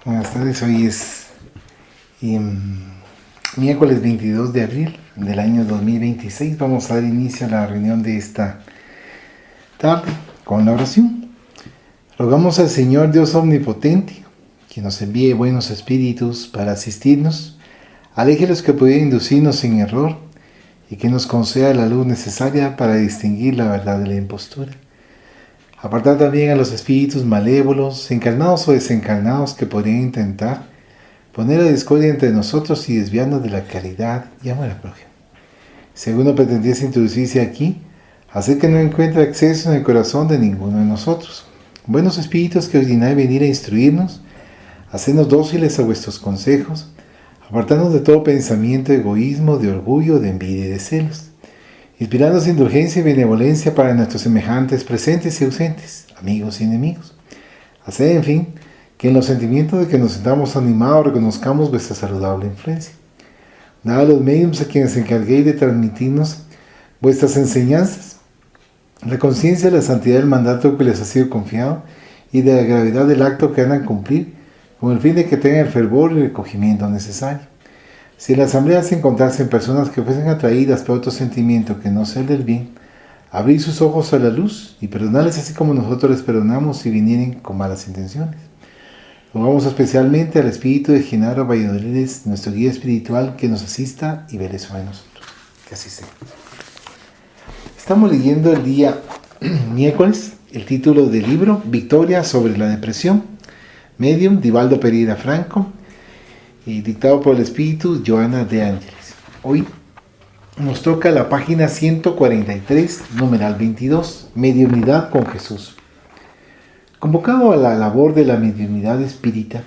Buenas tardes, hoy es miércoles 22 de abril del año 2026. Vamos a dar inicio a la reunión de esta tarde con la oración. Rogamos al Señor Dios Omnipotente que nos envíe buenos espíritus para asistirnos, aleje los que pudieran inducirnos en error y que nos conceda la luz necesaria para distinguir la verdad de la impostura. Apartar también a los espíritus malévolos, encarnados o desencarnados, que podrían intentar poner la discordia entre nosotros y desviarnos de la caridad y amor al prójimo. Si alguno pretendiese introducirse aquí, hacer que no encuentre acceso en el corazón de ninguno de nosotros. Buenos espíritus que os dignáis venir a instruirnos, hacernos dóciles a vuestros consejos, apartarnos de todo pensamiento de egoísmo, de orgullo, de envidia y de celos, inspirándonos indulgencia y benevolencia para nuestros semejantes presentes y ausentes, amigos y enemigos. Haced, en fin, que en los sentimientos de que nos sintamos animados reconozcamos vuestra saludable influencia. Dad a los medios a quienes encarguéis de transmitirnos vuestras enseñanzas, la conciencia de la santidad del mandato que les ha sido confiado y de la gravedad del acto que han de cumplir, con el fin de que tengan el fervor y el recogimiento necesario. Si en la asamblea se encontrasen personas que fuesen atraídas por otro sentimiento que no sea el del bien, abrid sus ojos a la luz y perdonarles así como nosotros les perdonamos si vinieren con malas intenciones. Rogamos especialmente al espíritu de Genaro Valladolid, nuestro guía espiritual, que nos asista y vele sobre nosotros. Que así sea. Estamos leyendo el día miércoles el título del libro Victoria sobre la depresión, Medium, Divaldo Pereira Franco, y dictado por el espíritu Joana de Ángeles. Hoy nos toca la página 143, numeral 22, Mediunidad con Jesús. Convocado a la labor de la mediunidad espírita,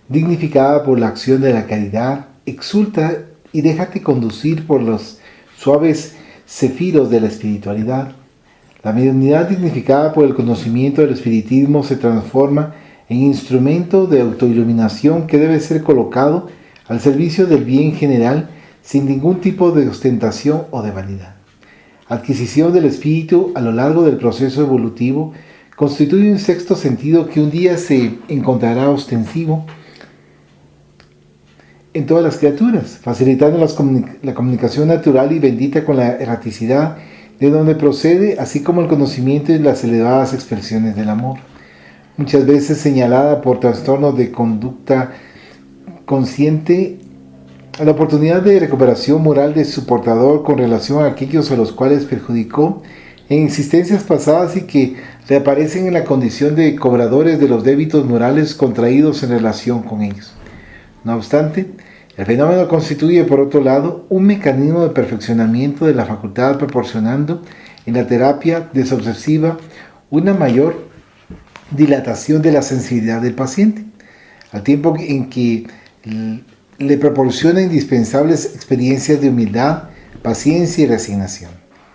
dignificada por la acción de la caridad, exulta y déjate conducir por los suaves cefiros de la espiritualidad. La mediunidad dignificada por el conocimiento del espiritismo se transforma en instrumento de autoiluminación que debe ser colocado al servicio del bien general sin ningún tipo de ostentación o de vanidad. Adquisición del espíritu a lo largo del proceso evolutivo constituye un sexto sentido que un día se encontrará ostensivo en todas las criaturas, facilitando la comunicación natural y bendita con la erraticidad de donde procede, así como el conocimiento y las elevadas expresiones del amor. Muchas veces señalada por trastornos de conducta consciente, la oportunidad de recuperación moral de su portador con relación a aquellos a los cuales perjudicó en existencias pasadas y que reaparecen en la condición de cobradores de los débitos morales contraídos en relación con ellos. No obstante, el fenómeno constituye, por otro lado, un mecanismo de perfeccionamiento de la facultad, proporcionando en la terapia desobsesiva una mayor dilatación de la sensibilidad del paciente, al tiempo en que le proporciona indispensables experiencias de humildad, paciencia y resignación.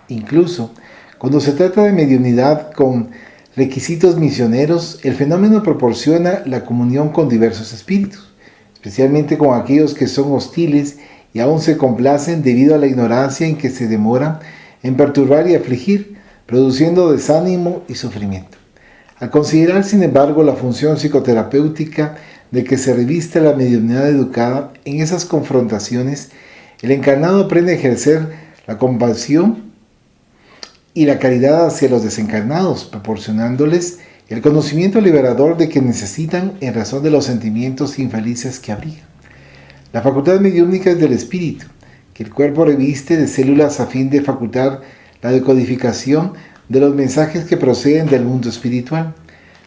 Incluso cuando se trata de mediunidad con requisitos misioneros, el fenómeno proporciona la comunión con diversos espíritus, especialmente con aquellos que son hostiles y aún se complacen debido a la ignorancia en que se demoran en perturbar y afligir, produciendo desánimo y sufrimiento. Al considerar, sin embargo, la función psicoterapéutica de que se reviste la mediunidad educada en esas confrontaciones, el encarnado aprende a ejercer la compasión y la caridad hacia los desencarnados, proporcionándoles el conocimiento liberador de que necesitan en razón de los sentimientos infelices que abrigan. La facultad mediúnica es del espíritu, que el cuerpo reviste de células a fin de facultar la decodificación de los mensajes que proceden del mundo espiritual.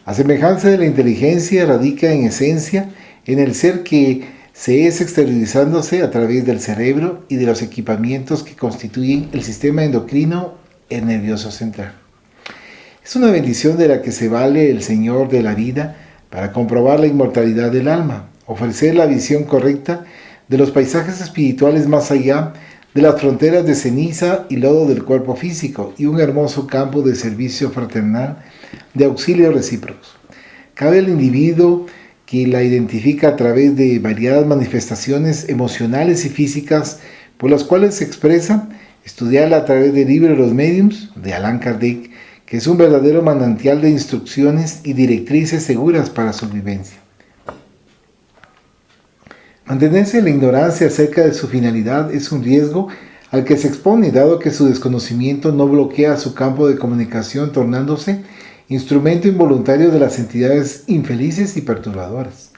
A semejanza de la inteligencia, radica en esencia en el ser que se es exteriorizándose a través del cerebro y de los equipamientos que constituyen el sistema endocrino y el nervioso central. Es una bendición de la que se vale el Señor de la vida para comprobar la inmortalidad del alma, ofrecer la visión correcta de los paisajes espirituales más allá de las fronteras de ceniza y lodo del cuerpo físico y un hermoso campo de servicio fraternal de auxilio recíprocos. Cabe al individuo que la identifica a través de variadas manifestaciones emocionales y físicas por las cuales se expresa, estudiarla a través del libro de los Mediums de Allan Kardec, que es un verdadero manantial de instrucciones y directrices seguras para su vivencia. Mantenerse en la ignorancia acerca de su finalidad es un riesgo al que se expone, dado que su desconocimiento no bloquea su campo de comunicación, tornándose instrumento involuntario de las entidades infelices y perturbadoras.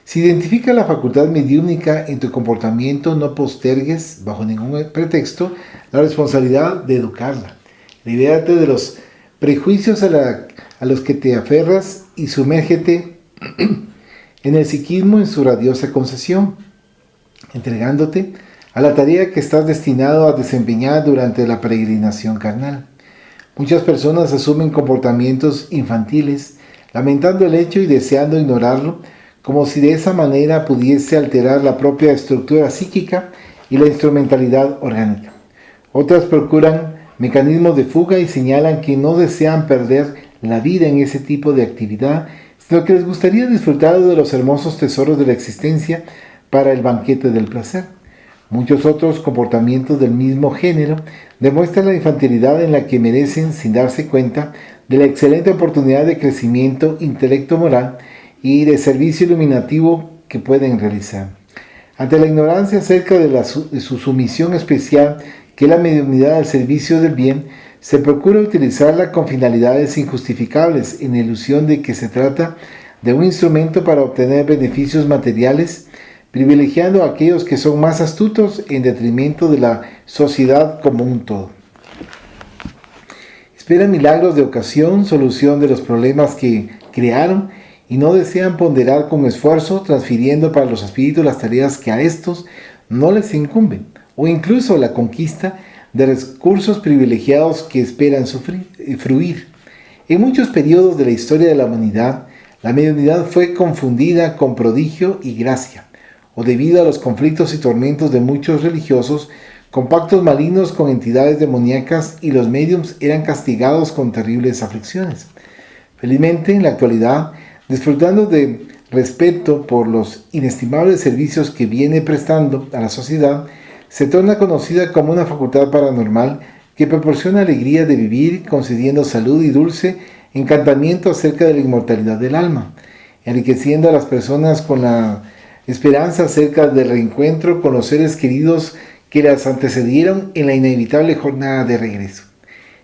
Si identifica la facultad mediúnica en tu comportamiento, no postergues, bajo ningún pretexto, la responsabilidad de educarla. Libérate de los prejuicios a los que te aferras y sumérgete en el psiquismo en su radiosa concesión, entregándote a la tarea que estás destinado a desempeñar durante la peregrinación carnal. Muchas personas asumen comportamientos infantiles, lamentando el hecho y deseando ignorarlo, como si de esa manera pudiese alterar la propia estructura psíquica y la instrumentalidad orgánica. Otras procuran mecanismos de fuga y señalan que no desean perder la vida en ese tipo de actividad, sino que les gustaría disfrutar de los hermosos tesoros de la existencia para el banquete del placer. Muchos otros comportamientos del mismo género demuestran la infantilidad en la que merecen, sin darse cuenta, de la excelente oportunidad de crecimiento intelecto-moral y de servicio iluminativo que pueden realizar. Ante la ignorancia acerca de su sumisión especial, que es la mediunidad al servicio del bien, se procura utilizarla con finalidades injustificables, en ilusión de que se trata de un instrumento para obtener beneficios materiales, privilegiando a aquellos que son más astutos en detrimento de la sociedad como un todo. Esperan milagros de ocasión, solución de los problemas que crearon, y no desean ponderar con esfuerzo, transfiriendo para los espíritus las tareas que a estos no les incumben, o incluso la conquista de recursos privilegiados que esperan fruir. En muchos periodos de la historia de la humanidad, la mediunidad fue confundida con prodigio y gracia, o debido a los conflictos y tormentos de muchos religiosos, con pactos malignos con entidades demoníacas, y los médiums eran castigados con terribles aflicciones. Felizmente, en la actualidad, disfrutando de respeto por los inestimables servicios que viene prestando a la sociedad, se torna conocida como una facultad paranormal que proporciona alegría de vivir, concediendo salud y dulce encantamiento acerca de la inmortalidad del alma, enriqueciendo a las personas con la esperanza acerca del reencuentro con los seres queridos que las antecedieron en la inevitable jornada de regreso.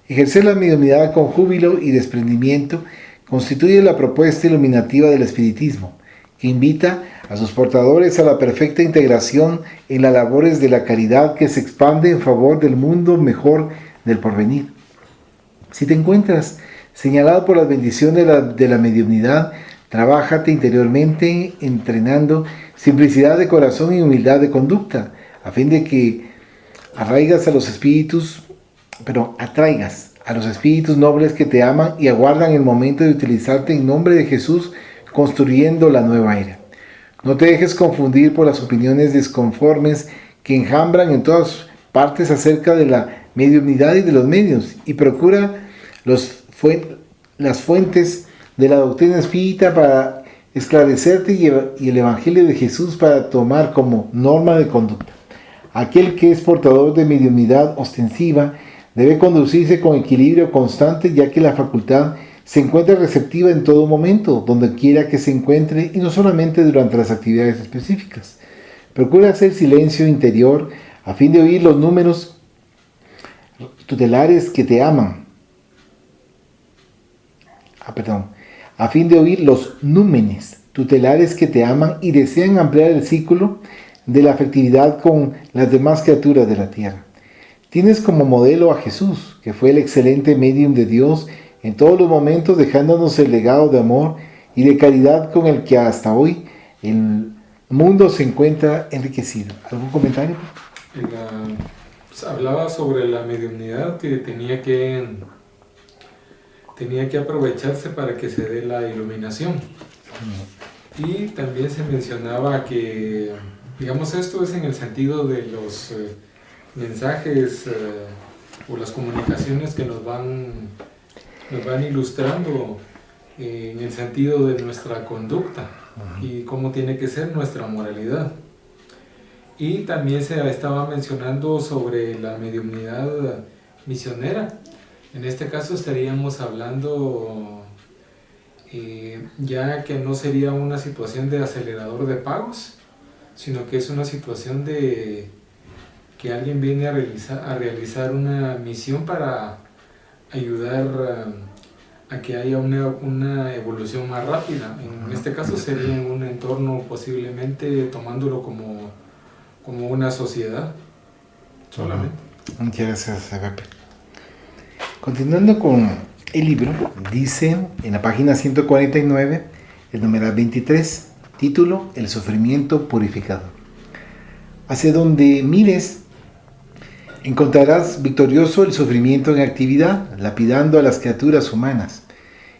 Ejercer la mediunidad con júbilo y desprendimiento constituye la propuesta iluminativa del espiritismo, que invita a sus portadores a la perfecta integración en las labores de la caridad que se expande en favor del mundo mejor del porvenir. Si te encuentras señalado por las bendiciones de la mediunidad, trabájate interiormente entrenando simplicidad de corazón y humildad de conducta, a fin de que atraigas a los espíritus nobles que te aman y aguardan el momento de utilizarte en nombre de Jesús, construyendo la nueva era. No te dejes confundir por las opiniones desconformes que enjambran en todas partes acerca de la mediunidad y de los medios, y procura las fuentes de la doctrina espírita para esclarecerte y el Evangelio de Jesús para tomar como norma de conducta. Aquel que es portador de mediunidad ostensiva debe conducirse con equilibrio constante, ya que la facultad se encuentra receptiva en todo momento, donde quiera que se encuentre, y no solamente durante las actividades específicas. Procura hacer silencio interior a fin de oír los números tutelares que te aman. A fin de oír los númenes tutelares que te aman y desean ampliar el círculo de la afectividad con las demás criaturas de la tierra. Tienes como modelo a Jesús, que fue el excelente medium de Dios en todos los momentos, dejándonos el legado de amor y de caridad con el que hasta hoy el mundo se encuentra enriquecido. ¿Algún comentario? Hablaba sobre la mediunidad que tenía que aprovecharse para que se dé la iluminación. Y también se mencionaba que, digamos, esto es en el sentido de los mensajes o las comunicaciones que nos van ilustrando en el sentido de nuestra conducta y cómo tiene que ser nuestra moralidad. Y también se estaba mencionando sobre la mediunidad misionera. En este caso estaríamos hablando ya que no sería una situación de acelerador de pagos, sino que es una situación de que alguien viene a realizar una misión para ayudar a que haya una evolución más rápida. En este caso sería en un entorno posiblemente tomándolo como una sociedad solamente. Muchas gracias, Pepe. Continuando con el libro, dice en la página 149, el numeral 23, título: El sufrimiento purificador. Hacia donde mires, encontrarás victorioso el sufrimiento en actividad, lapidando a las criaturas humanas.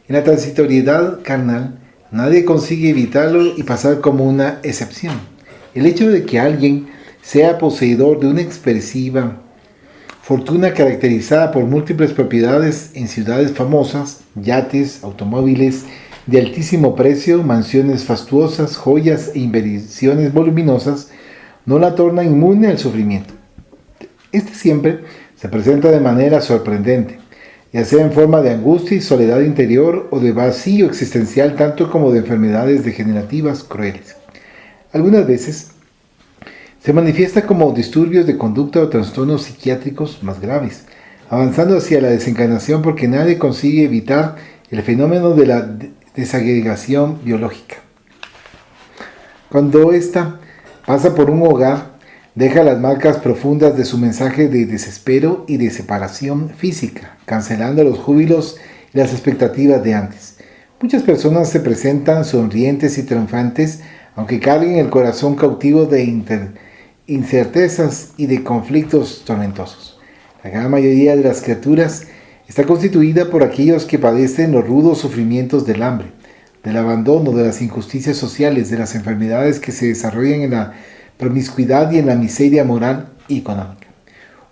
En la transitoriedad carnal, nadie consigue evitarlo y pasar como una excepción. El hecho de que alguien sea poseedor de una expresiva fortuna caracterizada por múltiples propiedades en ciudades famosas, yates, automóviles de altísimo precio, mansiones fastuosas, joyas e inversiones voluminosas, no la torna inmune al sufrimiento. Este siempre se presenta de manera sorprendente, ya sea en forma de angustia y soledad interior o de vacío existencial, tanto como de enfermedades degenerativas crueles. Algunas veces se manifiesta como disturbios de conducta o trastornos psiquiátricos más graves, avanzando hacia la desencarnación porque nadie consigue evitar el fenómeno de la desagregación biológica. Cuando ésta pasa por un hogar, deja las marcas profundas de su mensaje de desespero y de separación física, cancelando los júbilos y las expectativas de antes. Muchas personas se presentan sonrientes y triunfantes, aunque carguen el corazón cautivo de incertezas y de conflictos tormentosos. La gran mayoría de las criaturas está constituida por aquellos que padecen los rudos sufrimientos del hambre, del abandono, de las injusticias sociales, de las enfermedades que se desarrollan en la promiscuidad y en la miseria moral y económica.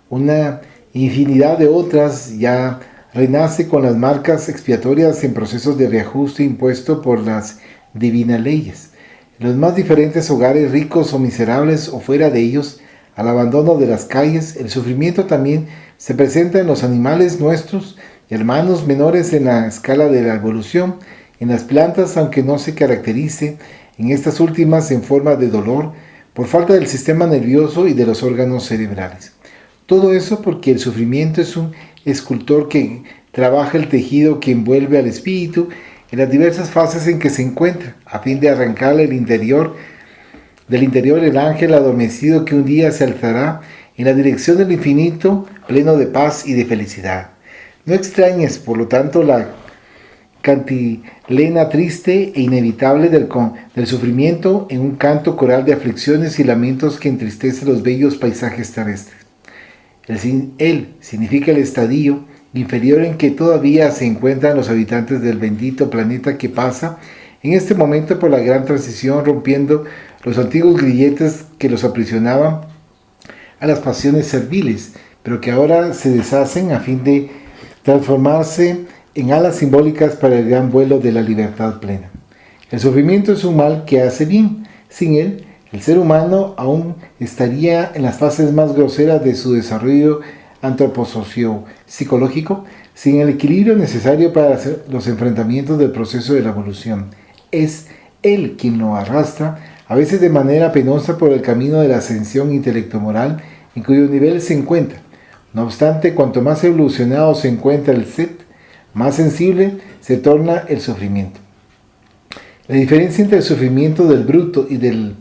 Una infinidad de otras ya renace con las marcas expiatorias en procesos de reajuste impuesto por las divinas leyes. En los más diferentes hogares, ricos o miserables o fuera de ellos, al abandono de las calles, el sufrimiento también se presenta en los animales nuestros, hermanos menores en la escala de la evolución, en las plantas, aunque no se caracterice en estas últimas en forma de dolor, por falta del sistema nervioso y de los órganos cerebrales. Todo eso porque el sufrimiento es un escultor que trabaja el tejido que envuelve al espíritu en las diversas fases en que se encuentra, a fin de arrancarle del interior el ángel adormecido que un día se alzará en la dirección del infinito, pleno de paz y de felicidad. No extrañes, por lo tanto, la cantilena triste e inevitable del sufrimiento en un canto coral de aflicciones y lamentos que entristece los bellos paisajes terrestres. El significa el estadio inferior en que todavía se encuentran los habitantes del bendito planeta que pasa en este momento por la gran transición, rompiendo los antiguos grilletes que los aprisionaban a las pasiones serviles, pero que ahora se deshacen a fin de transformarse en alas simbólicas para el gran vuelo de la libertad plena. El sufrimiento es un mal que hace bien. Sin él, el ser humano aún estaría en las fases más groseras de su desarrollo antroposocio-psicológico, sin el equilibrio necesario para los enfrentamientos del proceso de la evolución. Es él quien lo arrastra, a veces de manera penosa, por el camino de la ascensión intelecto-moral en cuyo nivel se encuentra. No obstante, cuanto más evolucionado se encuentra el ser, más sensible se torna el sufrimiento. La diferencia entre el sufrimiento del bruto y del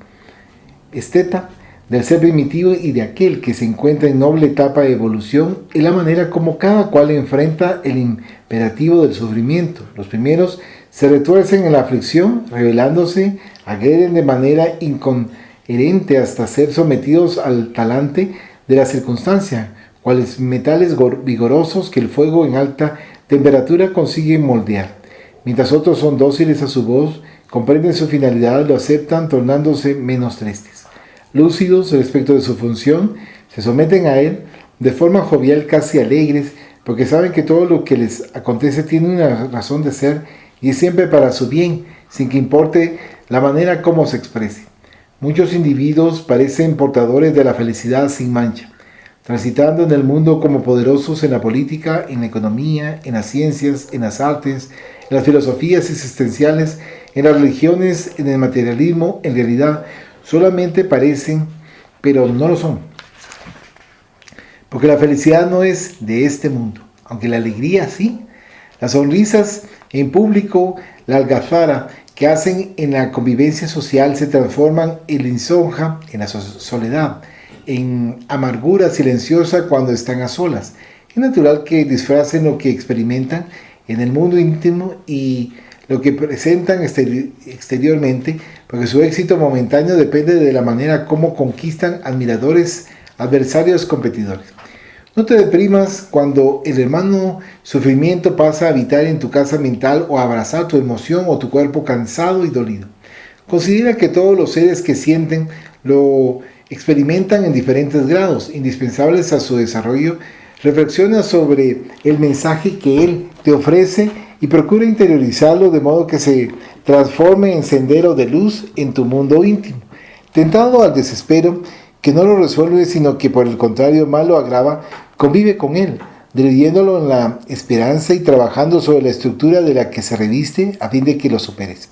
esteta, del ser primitivo y de aquel que se encuentra en noble etapa de evolución, es la manera como cada cual enfrenta el imperativo del sufrimiento. Los primeros se retuercen en la aflicción, rebelándose, agreden de manera incoherente hasta ser sometidos al talante de la circunstancia, cuales metales vigorosos que el fuego en alta temperatura consigue moldear, mientras otros son dóciles a su voz, comprenden su finalidad, lo aceptan, tornándose menos tristes. Lúcidos respecto de su función, se someten a él de forma jovial, casi alegres, porque saben que todo lo que les acontece tiene una razón de ser y es siempre para su bien, sin que importe la manera como se exprese. Muchos individuos parecen portadores de la felicidad sin mancha, transitando en el mundo como poderosos en la política, en la economía, en las ciencias, en las artes, en las filosofías existenciales, en las religiones, en el materialismo. En realidad, solamente parecen, pero no lo son. Porque la felicidad no es de este mundo, aunque la alegría sí. Las sonrisas en público, la algazara que hacen en la convivencia social se transforman en lisonja, en la soledad, en amargura silenciosa cuando están a solas. Es natural que disfracen lo que experimentan en el mundo íntimo y lo que presentan exteriormente, porque su éxito momentáneo depende de la manera como conquistan admiradores, adversarios, competidores. No te deprimas cuando el hermano sufrimiento pasa a habitar en tu casa mental o a abrazar tu emoción o tu cuerpo cansado y dolido. Considera que todos los seres que sienten lo experimentan en diferentes grados, indispensables a su desarrollo. Reflexiona sobre el mensaje que él te ofrece y procura interiorizarlo de modo que se transforme en sendero de luz en tu mundo íntimo. Tentado al desespero, que no lo resuelve, sino que por el contrario más lo agrava, convive con él, dividiéndolo en la esperanza y trabajando sobre la estructura de la que se reviste a fin de que lo superes.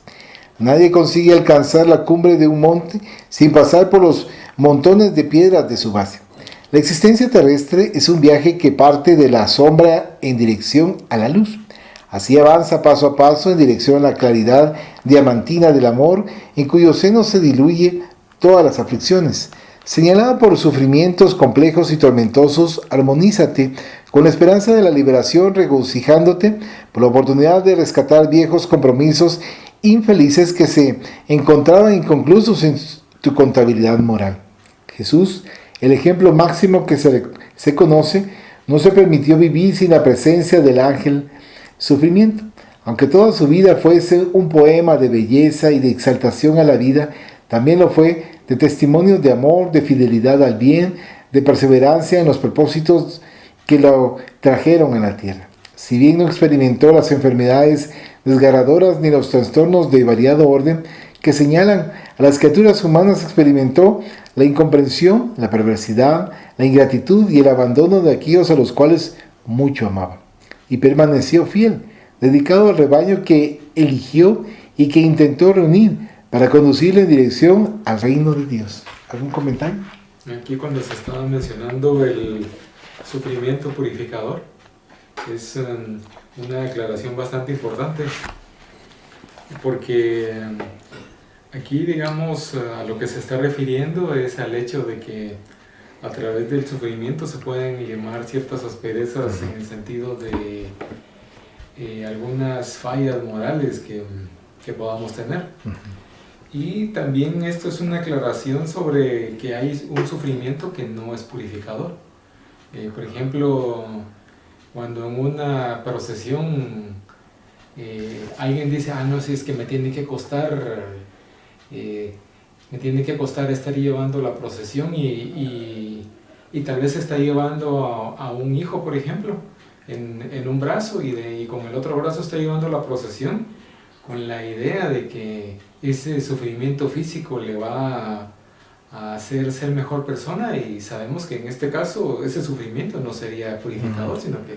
Nadie consigue alcanzar la cumbre de un monte sin pasar por los montones de piedras de su base. La existencia terrestre es un viaje que parte de la sombra en dirección a la luz. Así avanza paso a paso en dirección a la claridad diamantina del amor, en cuyo seno se diluye todas las aflicciones. Señalada por sufrimientos complejos y tormentosos, armonízate con la esperanza de la liberación, regocijándote por la oportunidad de rescatar viejos compromisos infelices que se encontraban inconclusos en tu contabilidad moral. Jesús, el ejemplo máximo que se conoce, no se permitió vivir sin la presencia del ángel sufrimiento. Aunque toda su vida fuese un poema de belleza y de exaltación a la vida, también lo fue de testimonios de amor, de fidelidad al bien, de perseverancia en los propósitos que lo trajeron a la tierra. Si bien no experimentó las enfermedades desgarradoras ni los trastornos de variado orden que señalan a las criaturas humanas, experimentó la incomprensión, la perversidad, la ingratitud y el abandono de aquellos a los cuales mucho amaba. Y permaneció fiel, dedicado al rebaño que eligió y que intentó reunir para conducirle en dirección al reino de Dios. ¿Algún comentario? Aquí cuando se estaba mencionando el sufrimiento purificador, es una declaración bastante importante, porque aquí, digamos, a lo que se está refiriendo es al hecho de que a través del sufrimiento se pueden limar ciertas asperezas en el sentido de algunas fallas morales que podamos tener. Y también esto es una aclaración sobre que hay un sufrimiento que no es purificador. Por ejemplo, cuando en una procesión alguien dice, no, si es que me tiene que costar estar llevando la procesión y tal vez está llevando a un hijo, por ejemplo, en un brazo y con el otro brazo está llevando la procesión, con la idea de que ese sufrimiento físico le va a hacer ser mejor persona, y sabemos que en este caso ese sufrimiento no sería purificador, sino que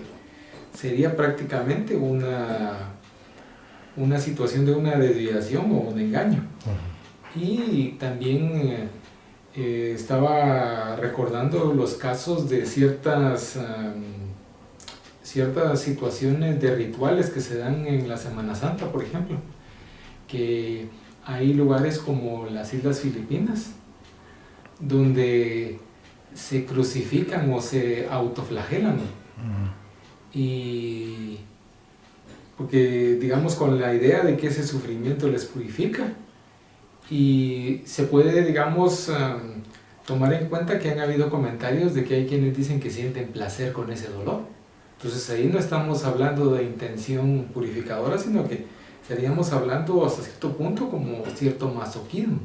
sería prácticamente una situación de una desviación o un engaño. Y también estaba recordando los casos de ciertas situaciones de rituales que se dan en la Semana Santa, por ejemplo, que hay lugares como las Islas Filipinas donde se crucifican o se autoflagelan, y porque digamos con la idea de que ese sufrimiento les purifica, y se puede, digamos, tomar en cuenta que han habido comentarios de que hay quienes dicen que sienten placer con ese dolor. Entonces ahí no estamos hablando de intención purificadora, sino que estaríamos hablando hasta cierto punto como cierto masoquismo,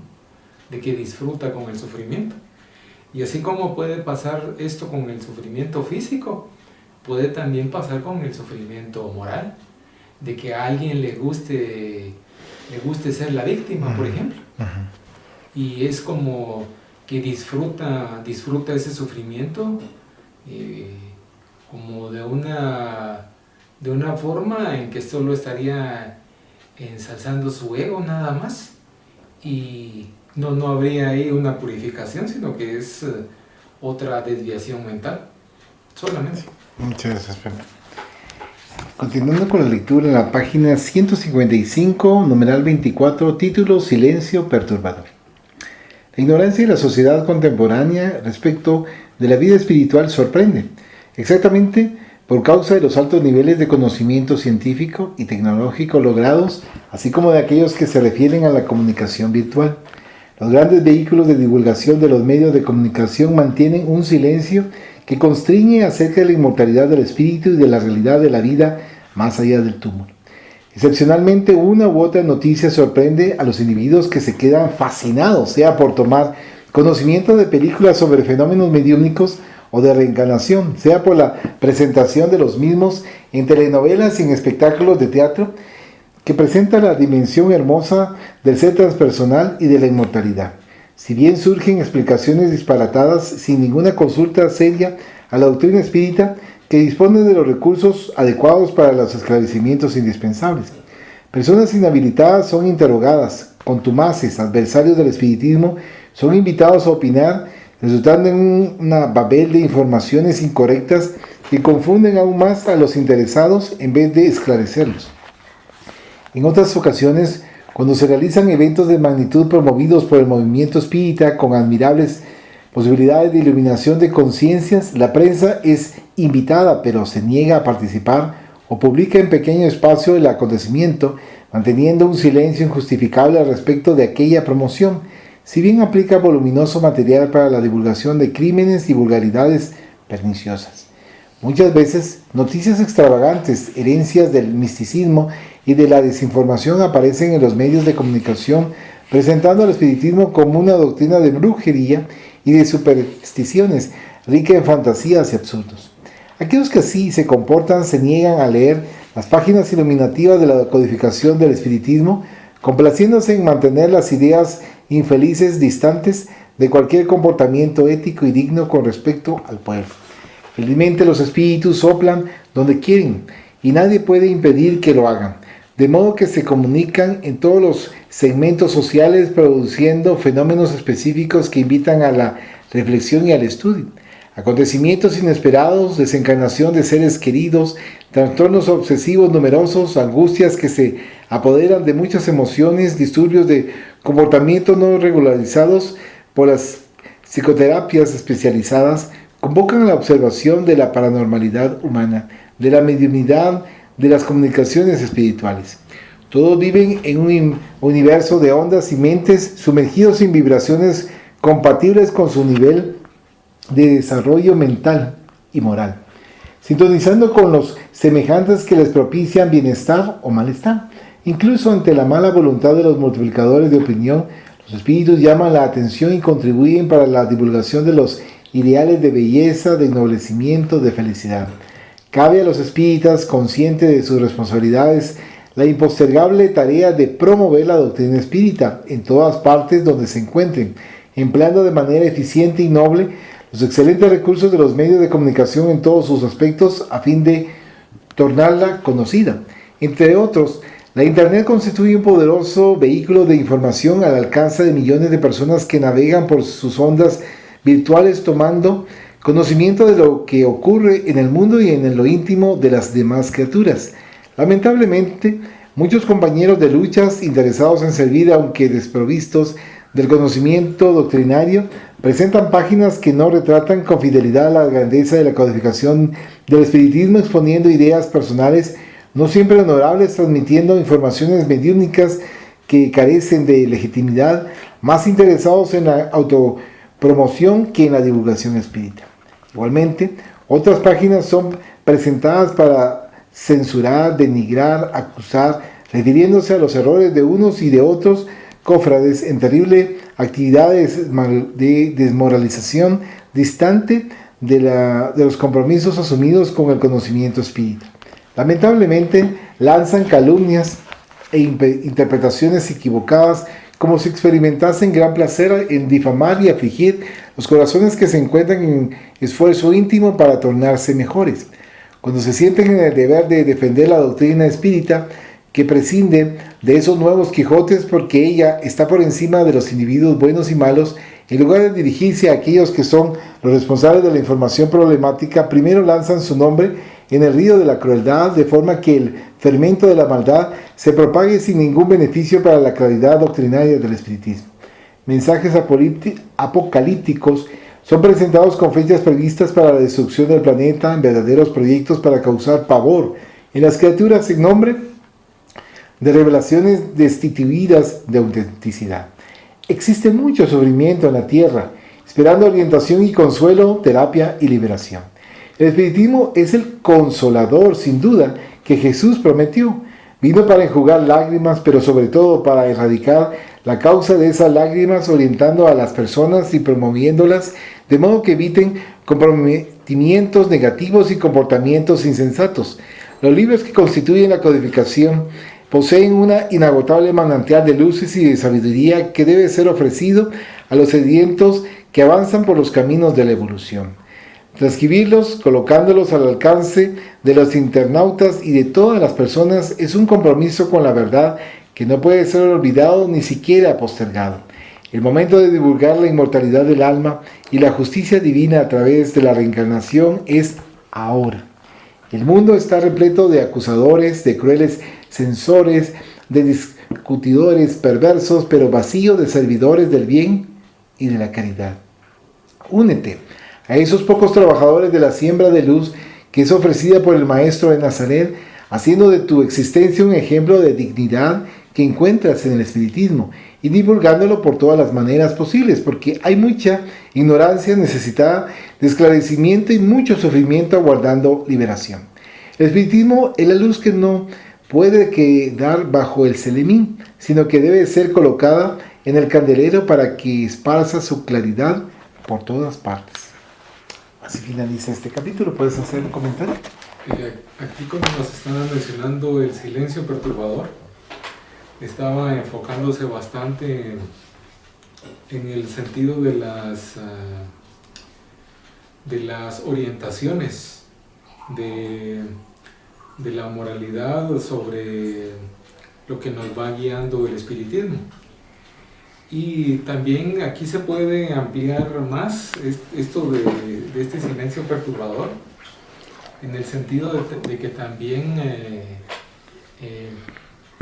de que disfruta con el sufrimiento. Y así como puede pasar esto con el sufrimiento físico, puede también pasar con el sufrimiento moral, de que a alguien le guste ser la víctima, por ejemplo. Y es como que disfruta ese sufrimiento como de una forma en que solo estaría ensalzando su ego nada más, y no habría ahí una purificación, sino que es otra desviación mental, solamente. Muchas gracias, Fernando. Continuando con la lectura en la página 155, numeral 24, título Silencio perturbador. La ignorancia de la sociedad contemporánea respecto de la vida espiritual sorprende, exactamente por causa de los altos niveles de conocimiento científico y tecnológico logrados, así como de aquellos que se refieren a la comunicación virtual. Los grandes vehículos de divulgación de los medios de comunicación mantienen un silencio que constriñe acerca de la inmortalidad del espíritu y de la realidad de la vida más allá del túmulo. Excepcionalmente, una u otra noticia sorprende a los individuos que se quedan fascinados, sea por tomar conocimiento de películas sobre fenómenos mediúmnicos o de reencarnación, sea por la presentación de los mismos en telenovelas y en espectáculos de teatro, que presenta la dimensión hermosa del ser transpersonal y de la inmortalidad. Si bien surgen explicaciones disparatadas sin ninguna consulta seria a la doctrina espírita, que dispone de los recursos adecuados para los esclarecimientos indispensables. Personas inhabilitadas son interrogadas, contumaces, adversarios del espiritismo, son invitados a opinar, resultando en una babel de informaciones incorrectas que confunden aún más a los interesados en vez de esclarecerlos. En otras ocasiones, cuando se realizan eventos de magnitud promovidos por el movimiento espírita con admirables posibilidades de iluminación de conciencias, la prensa es invitada pero se niega a participar o publica en pequeño espacio el acontecimiento, manteniendo un silencio injustificable al respecto de aquella promoción, si bien aplica voluminoso material para la divulgación de crímenes y vulgaridades perniciosas. Muchas veces, noticias extravagantes, herencias del misticismo y de la desinformación aparecen en los medios de comunicación, presentando al espiritismo como una doctrina de brujería y de supersticiones, rica en fantasías y absurdos. Aquellos que así se comportan se niegan a leer las páginas iluminativas de la codificación del espiritismo, complaciéndose en mantener las ideas infelices distantes de cualquier comportamiento ético y digno con respecto al pueblo. Felizmente los espíritus soplan donde quieren y nadie puede impedir que lo hagan, de modo que se comunican en todos los segmentos sociales produciendo fenómenos específicos que invitan a la reflexión y al estudio. Acontecimientos inesperados, desencarnación de seres queridos, trastornos obsesivos numerosos, angustias que se apoderan de muchas emociones, disturbios de comportamiento no regularizados por las psicoterapias especializadas, convocan a la observación de la paranormalidad humana, de la mediunidad, de las comunicaciones espirituales. Todos viven en un universo de ondas y mentes sumergidos en vibraciones compatibles con su nivel de desarrollo mental y moral, sintonizando con los semejantes que les propician bienestar o malestar. Incluso ante la mala voluntad de los multiplicadores de opinión, los espíritus llaman la atención y contribuyen para la divulgación de los ideales de belleza, de ennoblecimiento, de felicidad. Cabe a los espíritas, conscientes de sus responsabilidades, la impostergable tarea de promover la doctrina espírita en todas partes donde se encuentren, empleando de manera eficiente y noble los excelentes recursos de los medios de comunicación en todos sus aspectos a fin de tornarla conocida. Entre otros, la Internet constituye un poderoso vehículo de información al alcance de millones de personas que navegan por sus ondas virtuales tomando conocimiento de lo que ocurre en el mundo y en lo íntimo de las demás criaturas. Lamentablemente, muchos compañeros de luchas interesados en servir, aunque desprovistos del conocimiento doctrinario, presentan páginas que no retratan con fidelidad la grandeza de la codificación del espiritismo, exponiendo ideas personales no siempre honorables, transmitiendo informaciones mediúnicas que carecen de legitimidad, más interesados en la autopromoción que en la divulgación espírita. Igualmente, otras páginas son presentadas para censurar, denigrar, acusar, refiriéndose a los errores de unos y de otros cofrades en terrible actividades de desmoralización distante de los compromisos asumidos con el conocimiento espírita. Lamentablemente, lanzan calumnias e interpretaciones equivocadas como si experimentasen gran placer en difamar y afligir los corazones que se encuentran en esfuerzo íntimo para tornarse mejores. Cuando se sienten en el deber de defender la doctrina espírita, que prescinde de esos nuevos Quijotes porque ella está por encima de los individuos buenos y malos. En lugar de dirigirse a aquellos que son los responsables de la información problemática, primero lanzan su nombre en el río de la crueldad, de forma que el fermento de la maldad se propague sin ningún beneficio para la claridad doctrinaria del espiritismo. Mensajes apocalípticos son presentados con fechas previstas para la destrucción del planeta en verdaderos proyectos para causar pavor en las criaturas en nombre de revelaciones destituidas de autenticidad. Existe mucho sufrimiento en la tierra, esperando orientación y consuelo, terapia y liberación. El espiritismo es el consolador, sin duda, que Jesús prometió. Vino para enjugar lágrimas, pero sobre todo para erradicar la causa de esas lágrimas, orientando a las personas y promoviéndolas de modo que eviten comprometimientos negativos y comportamientos insensatos. Los libros que constituyen la codificación poseen una inagotable manantial de luces y de sabiduría que debe ser ofrecido a los sedientos que avanzan por los caminos de la evolución. Transcribirlos, colocándolos al alcance de los internautas y de todas las personas, es un compromiso con la verdad que no puede ser olvidado ni siquiera postergado. El momento de divulgar la inmortalidad del alma y la justicia divina a través de la reencarnación es ahora. El mundo está repleto de acusadores, de crueles censores, de discutidores perversos, pero vacío de servidores del bien y de la caridad. Únete a esos pocos trabajadores de la siembra de luz que es ofrecida por el Maestro de Nazaret, haciendo de tu existencia un ejemplo de dignidad que encuentras en el espiritismo y divulgándolo por todas las maneras posibles, porque hay mucha ignorancia necesitada de esclarecimiento y mucho sufrimiento aguardando liberación. El espiritismo es la luz que no puede quedar bajo el selemín, sino que debe ser colocada en el candelero para que esparza su claridad por todas partes. Así finaliza este capítulo. ¿Puedes hacer un comentario? Aquí cuando nos estaban mencionando el silencio perturbador, estaba enfocándose bastante en el sentido de las orientaciones de la moralidad sobre lo que nos va guiando el espiritismo. Y también aquí se puede ampliar más esto de este silencio perturbador, en el sentido de que también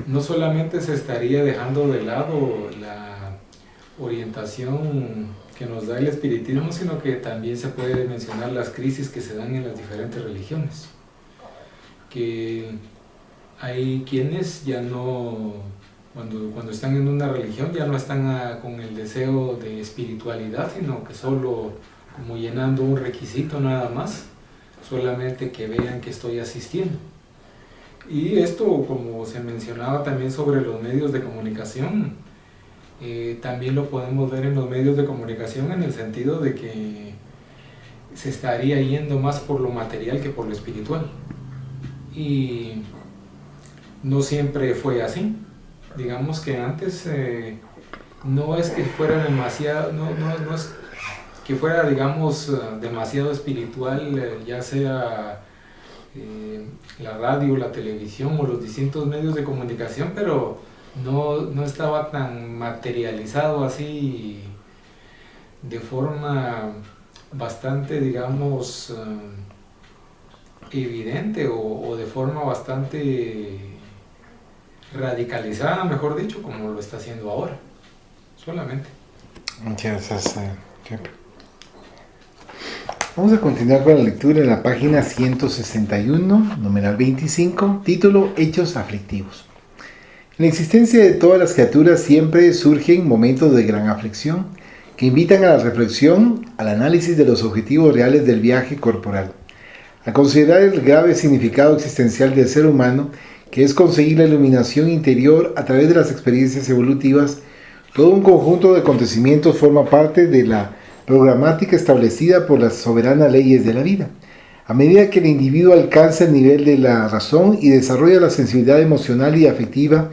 no solamente se estaría dejando de lado la orientación que nos da el espiritismo, sino que también se puede mencionar las crisis que se dan en las diferentes religiones. Que hay quienes ya no, cuando están en una religión, ya no están con el deseo de espiritualidad, sino que solo como llenando un requisito nada más, solamente que vean que estoy asistiendo. Y esto, como se mencionaba también sobre los medios de comunicación, también lo podemos ver en los medios de comunicación en el sentido de que se estaría yendo más por lo material que por lo espiritual. Y no siempre fue así. Digamos que antes no es que fuera demasiado, no es que fuera, digamos, demasiado espiritual, ya sea la radio, la televisión o los distintos medios de comunicación, pero no estaba tan materializado así de forma bastante, digamos, evidente o de forma bastante radicalizada, mejor dicho, como lo está haciendo ahora, solamente. Muchas gracias. Vamos a continuar con la lectura en la página 161, numeral 25, título Hechos aflictivos. En la existencia de todas las criaturas siempre surgen momentos de gran aflicción que invitan a la reflexión, al análisis de los objetivos reales del viaje corporal, a considerar el grave significado existencial del ser humano, que es conseguir la iluminación interior a través de las experiencias evolutivas. Todo un conjunto de acontecimientos forma parte de la programática establecida por las soberanas leyes de la vida. A medida que el individuo alcanza el nivel de la razón y desarrolla la sensibilidad emocional y afectiva,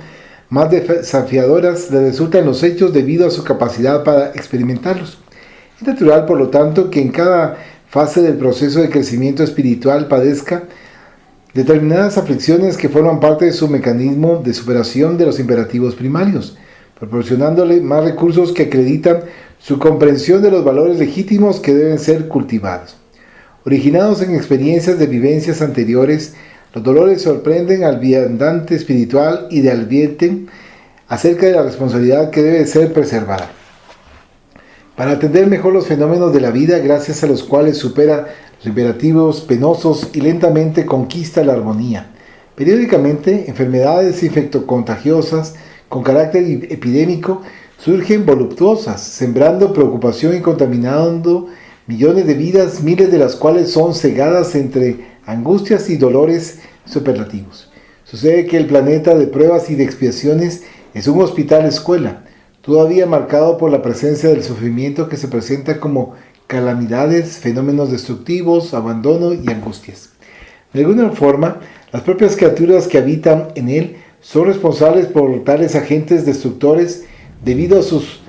más desafiadoras le resultan los hechos debido a su capacidad para experimentarlos. Es natural, por lo tanto, que en cada fase del proceso de crecimiento espiritual padezca determinadas aflicciones que forman parte de su mecanismo de superación de los imperativos primarios, proporcionándole más recursos que acreditan su comprensión de los valores legítimos que deben ser cultivados. Originados en experiencias de vivencias anteriores, los dolores sorprenden al viandante espiritual y le advierten acerca de la responsabilidad que debe ser preservada. Para atender mejor los fenómenos de la vida, gracias a los cuales supera los imperativos penosos y lentamente conquista la armonía. Periódicamente, enfermedades infectocontagiosas con carácter epidémico surgen voluptuosas, sembrando preocupación y contaminando millones de vidas, miles de las cuales son cegadas entre angustias y dolores superlativos. Sucede que el planeta de pruebas y de expiaciones es un hospital escuela, todavía marcado por la presencia del sufrimiento que se presenta como calamidades, fenómenos destructivos, abandono y angustias. De alguna forma, las propias criaturas que habitan en él son responsables por tales agentes destructores debido a sus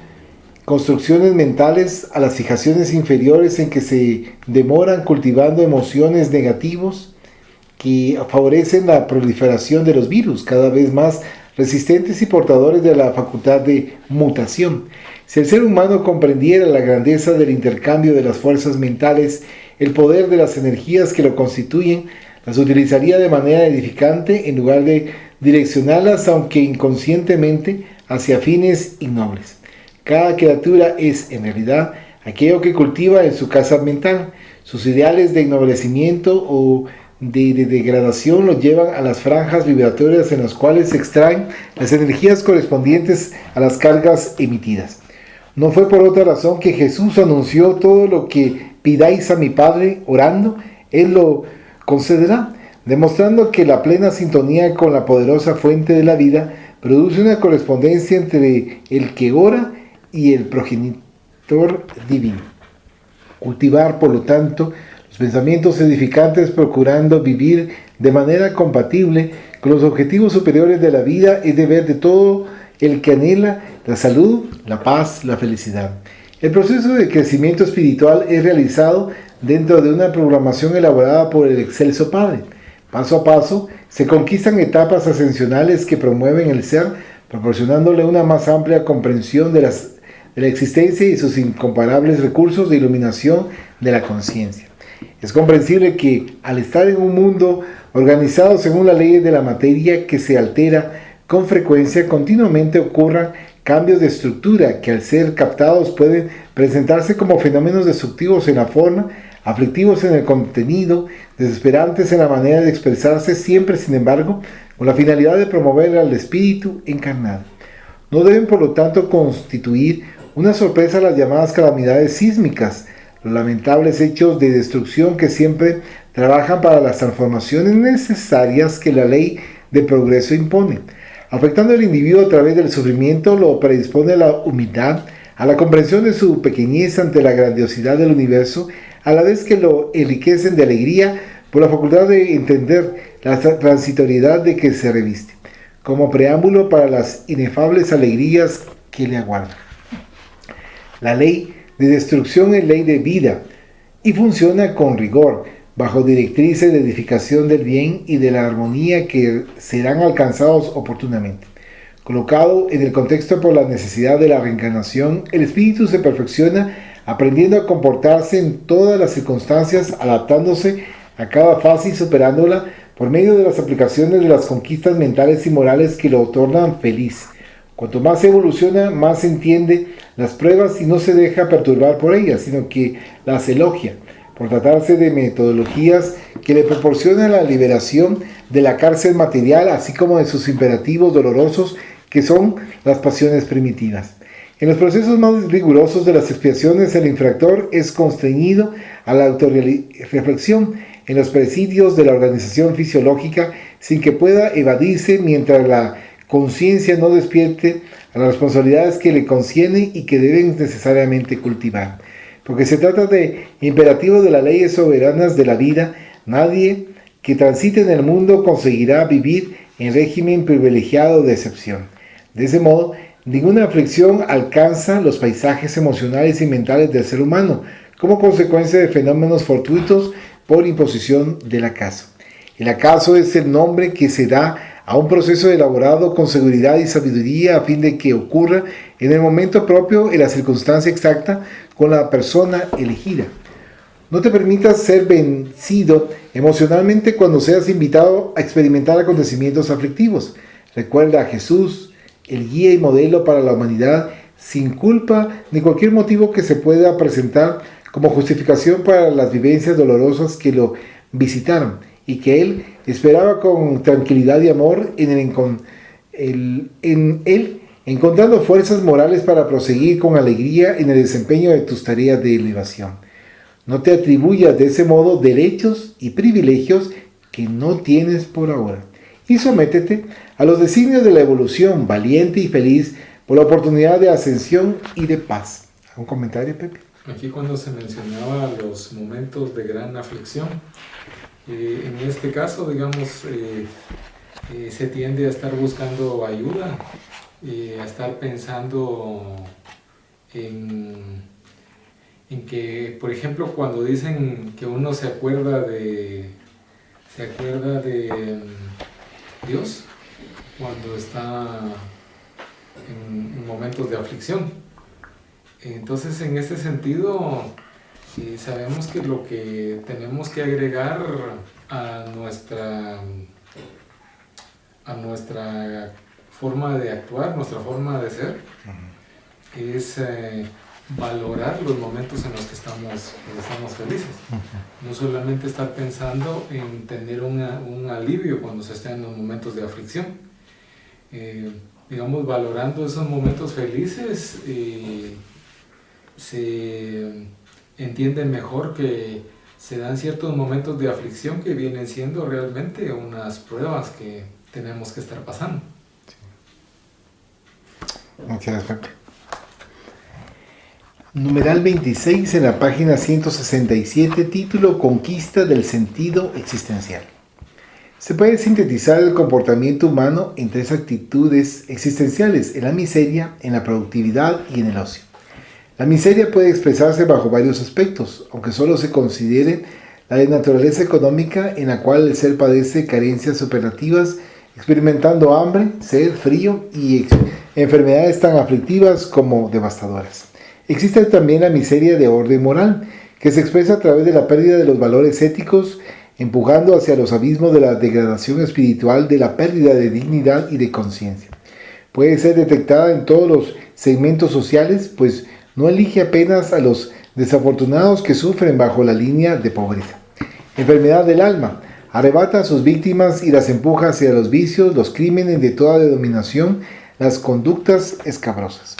construcciones mentales, a las fijaciones inferiores en que se demoran cultivando emociones negativos que favorecen la proliferación de los virus, cada vez más resistentes y portadores de la facultad de mutación. Si el ser humano comprendiera la grandeza del intercambio de las fuerzas mentales, el poder de las energías que lo constituyen, las utilizaría de manera edificante en lugar de direccionarlas, aunque inconscientemente, hacia fines ignobles. Cada criatura es, en realidad, aquello que cultiva en su casa mental. Sus ideales de ennoblecimiento o de degradación los llevan a las franjas vibratorias en las cuales se extraen las energías correspondientes a las cargas emitidas. No fue por otra razón que Jesús anunció: todo lo que pidáis a mi Padre orando, Él lo concederá, demostrando que la plena sintonía con la poderosa fuente de la vida produce una correspondencia entre el que ora y el progenitor divino. Cultivar, por lo tanto, los pensamientos edificantes, procurando vivir de manera compatible con los objetivos superiores de la vida, es deber de todo el que anhela la salud, la paz, la felicidad. El proceso de crecimiento espiritual es realizado dentro de una programación elaborada por el Excelso Padre. Paso a paso, se conquistan etapas ascensionales que promueven el ser, proporcionándole una más amplia comprensión de la existencia y sus incomparables recursos de iluminación de la conciencia. Es comprensible que, al estar en un mundo organizado según las leyes de la materia que se altera con frecuencia, continuamente ocurran cambios de estructura que, al ser captados, pueden presentarse como fenómenos destructivos en la forma, aflictivos en el contenido, desesperantes en la manera de expresarse, siempre, sin embargo, con la finalidad de promover al espíritu encarnado. No deben, por lo tanto, constituir una sorpresa las llamadas calamidades sísmicas, los lamentables hechos de destrucción que siempre trabajan para las transformaciones necesarias que la ley de progreso impone. Afectando al individuo a través del sufrimiento, lo predispone a la humildad, a la comprensión de su pequeñez ante la grandiosidad del universo, a la vez que lo enriquecen de alegría por la facultad de entender la transitoriedad de que se reviste, como preámbulo para las inefables alegrías que le aguardan. La ley de destrucción es ley de vida y funciona con rigor, bajo directrices de edificación del bien y de la armonía que serán alcanzados oportunamente. Colocado en el contexto por la necesidad de la reencarnación, el espíritu se perfecciona aprendiendo a comportarse en todas las circunstancias, adaptándose a cada fase y superándola por medio de las aplicaciones de las conquistas mentales y morales que lo tornan feliz. Cuanto más se evoluciona, más se entiende las pruebas y no se deja perturbar por ellas, sino que las elogia, por tratarse de metodologías que le proporcionan la liberación de la cárcel material, así como de sus imperativos dolorosos, que son las pasiones primitivas. En los procesos más rigurosos de las expiaciones, el infractor es constreñido a la autorreflexión en los presidios de la organización fisiológica, sin que pueda evadirse mientras la conciencia no despierte a las responsabilidades que le concierne y que deben necesariamente cultivar. Porque se trata de imperativos de las leyes soberanas de la vida. Nadie que transite en el mundo conseguirá vivir en régimen privilegiado de excepción. De ese modo, ninguna aflicción alcanza los paisajes emocionales y mentales del ser humano, como consecuencia de fenómenos fortuitos por imposición del acaso. El acaso es el nombre que se da a un proceso elaborado con seguridad y sabiduría a fin de que ocurra en el momento propio, en la circunstancia exacta, con la persona elegida. No te permitas ser vencido emocionalmente cuando seas invitado a experimentar acontecimientos aflictivos. Recuerda a Jesús, el guía y modelo para la humanidad, sin culpa ni cualquier motivo que se pueda presentar como justificación para las vivencias dolorosas que lo visitaron, y que él esperaba con tranquilidad y amor en él, encontrando fuerzas morales para proseguir con alegría en el desempeño de tus tareas de elevación. No te atribuyas de ese modo derechos y privilegios que no tienes por ahora, y sométete a los designios de la evolución, valiente y feliz por la oportunidad de ascensión y de paz. ¿Algún comentario, Pepe? Aquí cuando se mencionaba los momentos de gran aflicción, en este caso, digamos, se tiende a estar buscando ayuda, a estar pensando en que, por ejemplo, cuando dicen que uno se acuerda de Dios cuando está en momentos de aflicción. Entonces, en este sentido, sabemos que lo que tenemos que agregar a nuestra forma de actuar, nuestra forma de ser, es valorar los momentos en los que estamos felices. No solamente estar pensando en tener un alivio cuando se está en los momentos de aflicción. Digamos, valorando esos momentos felices, se entiende mejor que se dan ciertos momentos de aflicción que vienen siendo realmente unas pruebas que tenemos que estar pasando. Muchas gracias. Numeral 26 en la página 167, título Conquista del sentido existencial. Se puede sintetizar el comportamiento humano en tres actitudes existenciales: en la miseria, en la productividad y en el ocio. La miseria puede expresarse bajo varios aspectos, aunque solo se considere la de naturaleza económica, en la cual el ser padece carencias superlativas, experimentando hambre, sed, frío y enfermedades tan aflictivas como devastadoras. Existe también la miseria de orden moral, que se expresa a través de la pérdida de los valores éticos, empujando hacia los abismos de la degradación espiritual, de la pérdida de dignidad y de conciencia. Puede ser detectada en todos los segmentos sociales, pues no elige apenas a los desafortunados que sufren bajo la línea de pobreza. Enfermedad del alma. Arrebata a sus víctimas y las empuja hacia los vicios, los crímenes de toda denominación, las conductas escabrosas.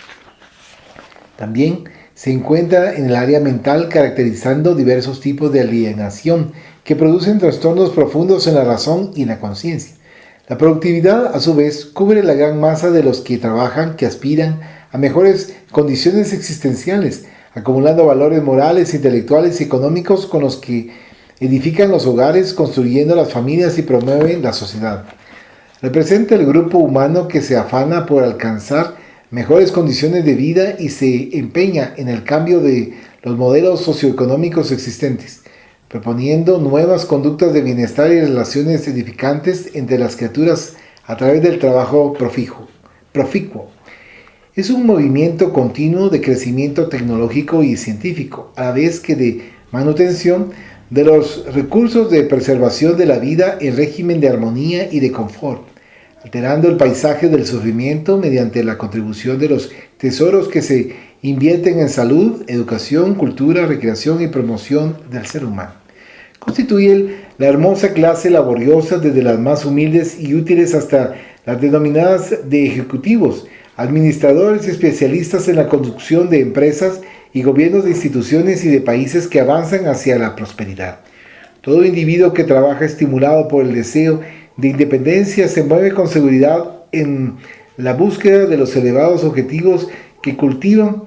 También se encuentra en el área mental, caracterizando diversos tipos de alienación que producen trastornos profundos en la razón y en la conciencia. La productividad, a su vez, cubre la gran masa de los que trabajan, que aspiran a mejores condiciones existenciales, acumulando valores morales, intelectuales y económicos con los que edifican los hogares, construyendo las familias y promueven la sociedad. Representa el grupo humano que se afana por alcanzar mejores condiciones de vida y se empeña en el cambio de los modelos socioeconómicos existentes, proponiendo nuevas conductas de bienestar y relaciones edificantes entre las criaturas a través del trabajo proficuo. Es un movimiento continuo de crecimiento tecnológico y científico, a la vez que de manutención de los recursos de preservación de la vida en régimen de armonía y de confort, alterando el paisaje del sufrimiento mediante la contribución de los tesoros que se invierten en salud, educación, cultura, recreación y promoción del ser humano. Constituyen la hermosa clase laboriosa, desde las más humildes y útiles hasta las denominadas de ejecutivos, administradores y especialistas en la conducción de empresas y gobiernos de instituciones y de países que avanzan hacia la prosperidad. Todo individuo que trabaja estimulado por el deseo de independencia se mueve con seguridad en la búsqueda de los elevados objetivos que cultivan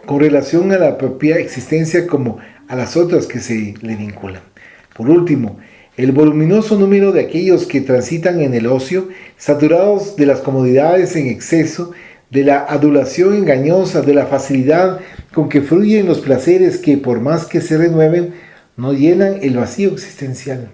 con relación a la propia existencia como a las otras que se le vinculan. Por último, el voluminoso número de aquellos que transitan en el ocio, saturados de las comodidades en exceso, de la adulación engañosa, de la facilidad con que fluyen los placeres que, por más que se renueven, no llenan el vacío existencial.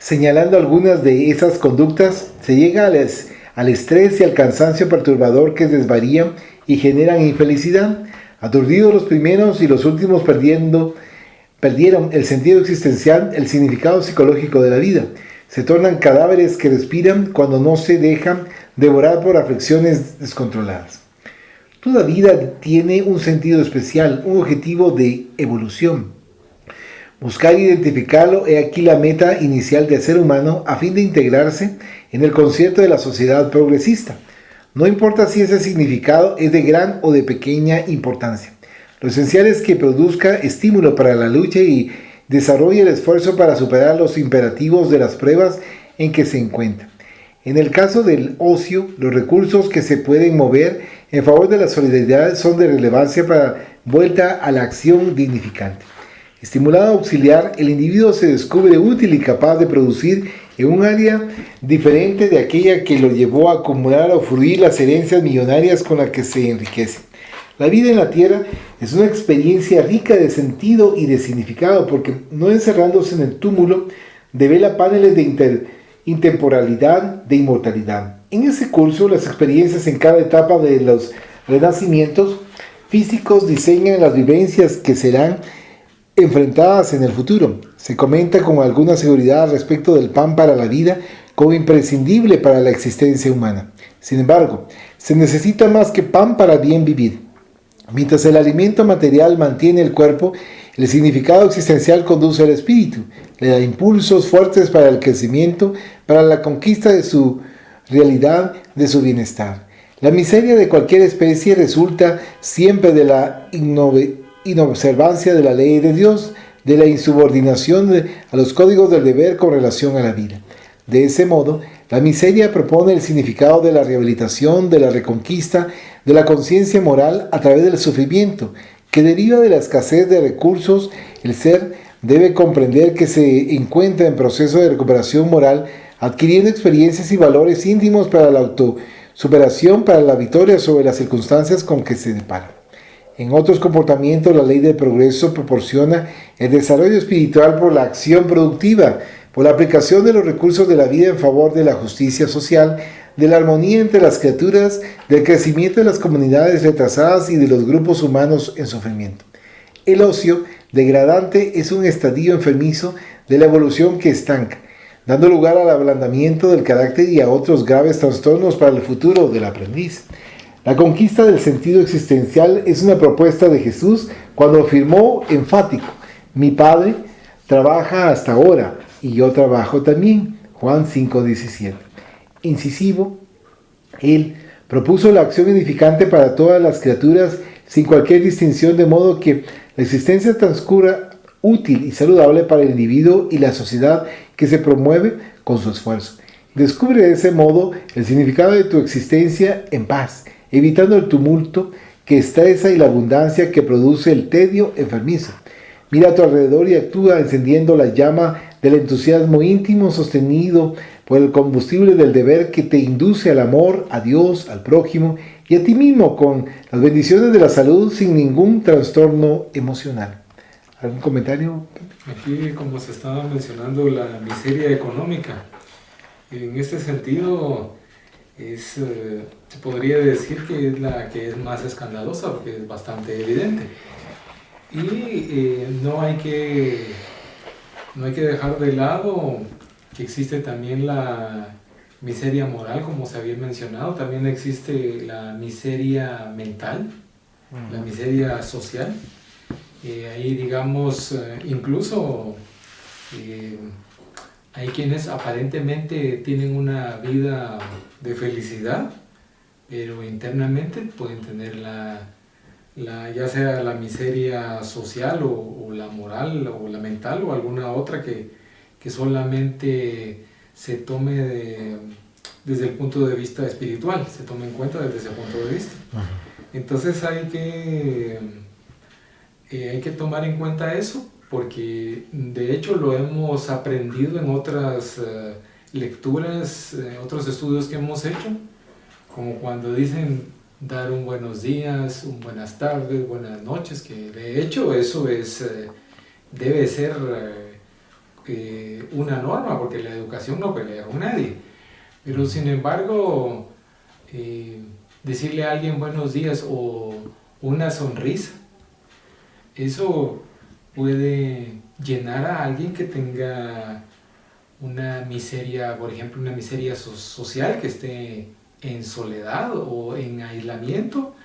Señalando algunas de esas conductas, se llega al estrés y al cansancio perturbador que desvarían y generan infelicidad. Aturdidos los primeros y los últimos perdieron el sentido existencial, el significado psicológico de la vida. Se tornan cadáveres que respiran cuando no se dejan devorar por aflicciones descontroladas. Toda vida tiene un sentido especial, un objetivo de evolución. Buscar identificarlo es aquí la meta inicial del ser humano a fin de integrarse en el concierto de la sociedad progresista. No importa si ese significado es de gran o de pequeña importancia. Lo esencial es que produzca estímulo para la lucha y desarrolle el esfuerzo para superar los imperativos de las pruebas en que se encuentra. En el caso del ocio, los recursos que se pueden mover en favor de la solidaridad son de relevancia para vuelta a la acción dignificante. Estimulado a auxiliar, el individuo se descubre útil y capaz de producir en un área diferente de aquella que lo llevó a acumular o fruir las herencias millonarias con las que se enriquece. La vida en la tierra es una experiencia rica de sentido y de significado porque no encerrándose en el túmulo devela paneles de intemporalidad, de inmortalidad. En ese curso, las experiencias en cada etapa de los renacimientos físicos diseñan las vivencias que serán enfrentadas en el futuro. Se comenta con alguna seguridad respecto del pan para la vida como imprescindible para la existencia humana. Sin embargo, se necesita más que pan para bien vivir. Mientras el alimento material mantiene el cuerpo, el significado existencial conduce al espíritu, le da impulsos fuertes para el crecimiento, para la conquista de su realidad, de su bienestar. La miseria de cualquier especie resulta siempre de la inobservancia de la ley de Dios, de la insubordinación a los códigos del deber con relación a la vida. De ese modo, la miseria propone el significado de la rehabilitación, de la reconquista, de la conciencia moral a través del sufrimiento, que deriva de la escasez de recursos. El ser debe comprender que se encuentra en proceso de recuperación moral, adquiriendo experiencias y valores íntimos para la autosuperación, para la victoria sobre las circunstancias con que se depara. En otros comportamientos, la ley del progreso proporciona el desarrollo espiritual por la acción productiva, por la aplicación de los recursos de la vida en favor de la justicia social, de la armonía entre las criaturas, del crecimiento de las comunidades retrasadas y de los grupos humanos en sufrimiento. El ocio degradante es un estadio enfermizo de la evolución que estanca, dando lugar al ablandamiento del carácter y a otros graves trastornos para el futuro del aprendiz. La conquista del sentido existencial es una propuesta de Jesús cuando afirmó enfático: mi Padre trabaja hasta ahora y yo trabajo también. Juan 5:17. Incisivo, Él propuso la acción edificante para todas las criaturas sin cualquier distinción, de modo que la existencia transcurra útil y saludable para el individuo y la sociedad que se promueve con su esfuerzo. Descubre de ese modo el significado de tu existencia en paz, evitando el tumulto que estresa y la abundancia que produce el tedio enfermizo. Mira a tu alrededor y actúa encendiendo la llama del entusiasmo íntimo sostenido por el combustible del deber que te induce al amor, a Dios, al prójimo y a ti mismo, con las bendiciones de la salud sin ningún trastorno emocional. ¿Algún comentario? Aquí, como se estaba mencionando, la miseria económica. En este sentido, se podría decir que es la que es más escandalosa, porque es bastante evidente. Y no hay que dejar de lado que existe también la miseria moral, como se había mencionado. También existe la miseria mental, la miseria social. Ahí, digamos, incluso hay quienes aparentemente tienen una vida de felicidad, pero internamente pueden tener ya sea la miseria social o la moral o la mental o alguna otra que solamente se tome desde el punto de vista espiritual, se tome en cuenta desde ese punto de vista. Entonces hay que tomar en cuenta eso, porque de hecho lo hemos aprendido en otras lecturas, otros estudios que hemos hecho, como cuando dicen dar un buenos días, un buenas tardes, buenas noches, que de hecho eso debe ser una norma, porque la educación no pelea con nadie. Pero sin embargo, decirle a alguien buenos días o una sonrisa, eso puede llenar a alguien que tenga una miseria, por ejemplo, una miseria social, que esté en soledad o en aislamiento,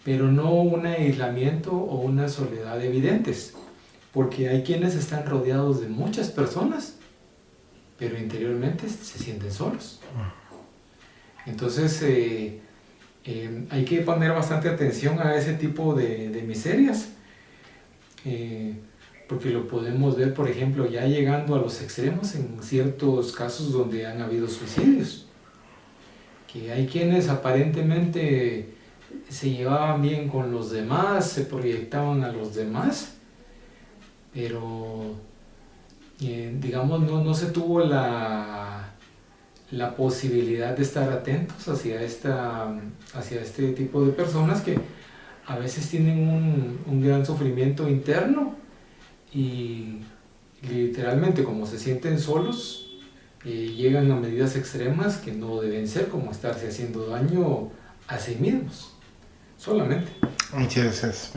pero no un aislamiento o una soledad evidentes, porque hay quienes están rodeados de muchas personas, pero interiormente se sienten solos. Entonces hay que poner bastante atención a ese tipo de miserias, porque lo podemos ver, por ejemplo, ya llegando a los extremos en ciertos casos donde han habido suicidios, que hay quienes aparentemente se llevaban bien con los demás, se proyectaban a los demás, pero digamos no se tuvo la posibilidad de estar atentos hacia este tipo de personas que a veces tienen un gran sufrimiento interno y literalmente, como se sienten solos, llegan a medidas extremas que no deben ser, como estarse haciendo daño a sí mismos solamente. Muchas gracias.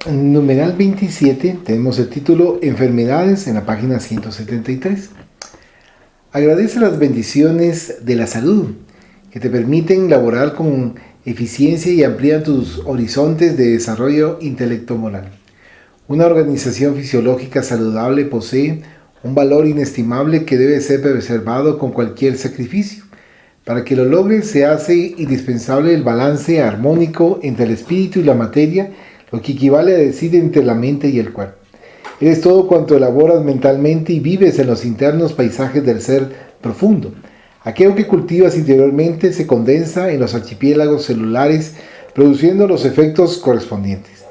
En numeral 27 tenemos el título Enfermedades en la página 173. Agradece las bendiciones de la salud que te permiten laborar con eficiencia y amplían tus horizontes de desarrollo intelecto-moral. Una organización fisiológica saludable posee un valor inestimable que debe ser preservado con cualquier sacrificio. Para que lo logres se hace indispensable el balance armónico entre el espíritu y la materia, lo que equivale a decir entre la mente y el cuerpo. Eres todo cuanto elaboras mentalmente y vives en los internos paisajes del ser profundo. Aquello que cultivas interiormente se condensa en los archipiélagos celulares, produciendo los efectos correspondientes.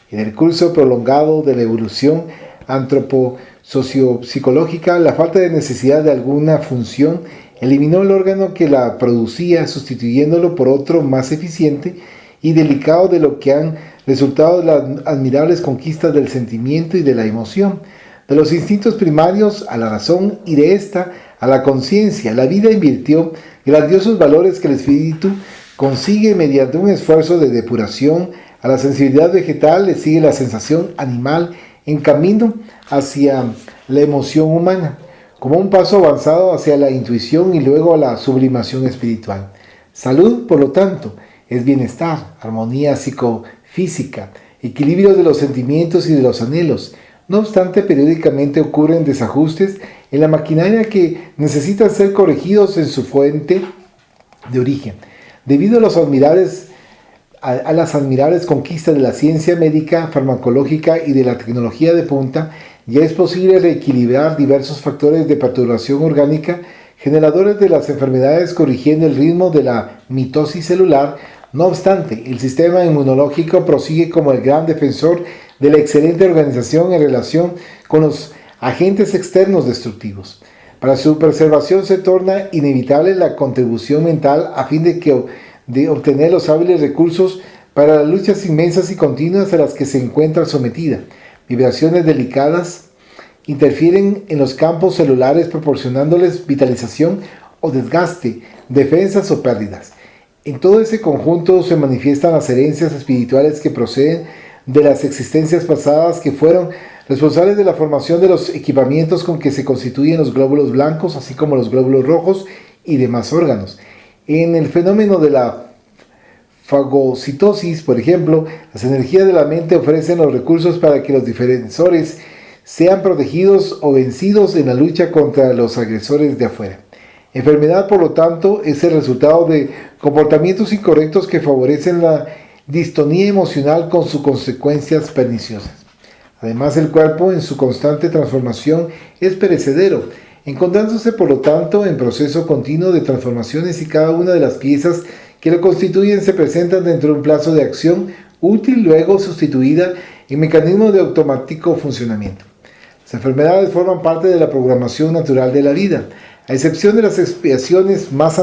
En el curso prolongado de la evolución antropo-sociopsicológica, la falta de necesidad de alguna función eliminó el órgano que la producía, sustituyéndolo por otro más eficiente y delicado, de lo que han resultado las admirables conquistas del sentimiento y de la emoción. De los instintos primarios a la razón y de esta a la conciencia, la vida invirtió grandiosos valores que el espíritu consigue mediante un esfuerzo de depuración. A la sensibilidad vegetal le sigue la sensación animal en camino hacia la emoción humana, como un paso avanzado hacia la intuición y luego a la sublimación espiritual. Salud, por lo tanto, es bienestar, armonía psicofísica, equilibrio de los sentimientos y de los anhelos. No obstante, periódicamente ocurren desajustes en la maquinaria que necesitan ser corregidos en su fuente de origen. Debido a las admirables conquistas de la ciencia médica, farmacológica y de la tecnología de punta, ya es posible reequilibrar diversos factores de perturbación orgánica generadores de las enfermedades, corrigiendo el ritmo de la mitosis celular. No obstante, el sistema inmunológico prosigue como el gran defensor de la excelente organización en relación con los agentes externos destructivos. Para su preservación se torna inevitable la contribución mental a fin de obtener los hábiles recursos para las luchas inmensas y continuas a las que se encuentra sometida. Vibraciones delicadas interfieren en los campos celulares proporcionándoles vitalización o desgaste, defensas o pérdidas. En todo ese conjunto se manifiestan las herencias espirituales que proceden de las existencias pasadas, que fueron responsables de la formación de los equipamientos con que se constituyen los glóbulos blancos, así como los glóbulos rojos y demás órganos. En el fenómeno de la fagocitosis, por ejemplo, las energías de la mente ofrecen los recursos para que los defensores sean protegidos o vencidos en la lucha contra los agresores de afuera. Enfermedad, por lo tanto, es el resultado de comportamientos incorrectos que favorecen la distonía emocional con sus consecuencias perniciosas. Además, el cuerpo, en su constante transformación, es perecedero, encontrándose, por lo tanto, en proceso continuo de transformaciones, y cada una de las piezas que lo constituyen se presentan dentro de un plazo de acción útil, luego sustituida en mecanismos de automático funcionamiento. Las enfermedades forman parte de la programación natural de la vida. A excepción de las expiaciones más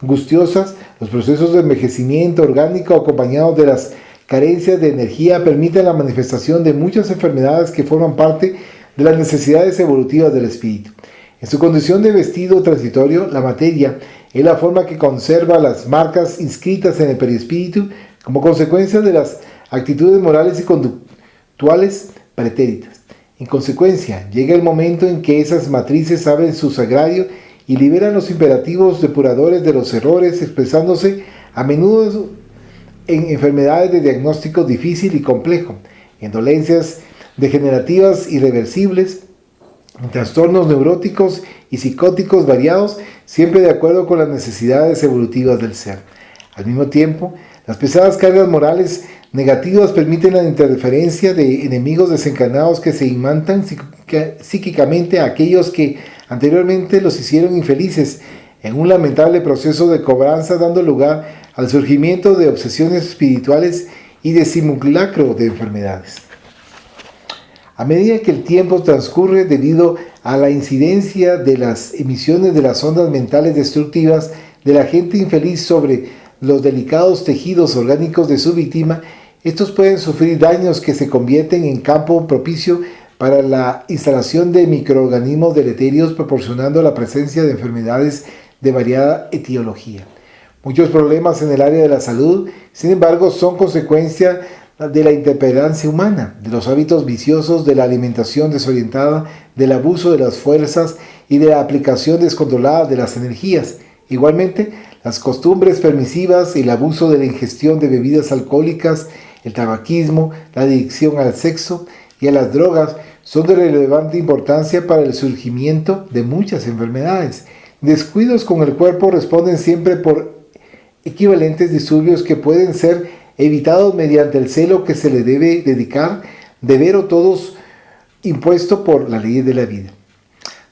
angustiosas, los procesos de envejecimiento orgánico acompañados de las carencias de energía permiten la manifestación de muchas enfermedades que forman parte de las necesidades evolutivas del espíritu. En su condición de vestido transitorio, la materia es la forma que conserva las marcas inscritas en el perispíritu como consecuencia de las actitudes morales y conductuales pretéritas. En consecuencia, llega el momento en que esas matrices abren su sagrario y liberan los imperativos depuradores de los errores, expresándose a menudo en enfermedades de diagnóstico difícil y complejo, en dolencias degenerativas irreversibles, en trastornos neuróticos y psicóticos variados, siempre de acuerdo con las necesidades evolutivas del ser. Al mismo tiempo, las pesadas cargas morales negativas permiten la interferencia de enemigos desencarnados que se imantan psíquicamente a aquellos que anteriormente los hicieron infelices, en un lamentable proceso de cobranza, dando lugar al surgimiento de obsesiones espirituales y de simulacro de enfermedades. A medida que el tiempo transcurre, debido a la incidencia de las emisiones de las ondas mentales destructivas de la gente infeliz sobre los delicados tejidos orgánicos de su víctima, estos pueden sufrir daños que se convierten en campo propicio para la instalación de microorganismos deleterios, proporcionando la presencia de enfermedades de variada etiología. Muchos problemas en el área de la salud, sin embargo, son consecuencia de la intemperancia humana, de los hábitos viciosos, de la alimentación desorientada, del abuso de las fuerzas y de la aplicación descontrolada de las energías. Igualmente, las costumbres permisivas, el abuso de la ingestión de bebidas alcohólicas, el tabaquismo, la adicción al sexo y a las drogas son de relevante importancia para el surgimiento de muchas enfermedades. Descuidos con el cuerpo responden siempre por equivalentes disturbios que pueden ser evitados mediante el celo que se le debe dedicar, deber o todos impuesto por la ley de la vida.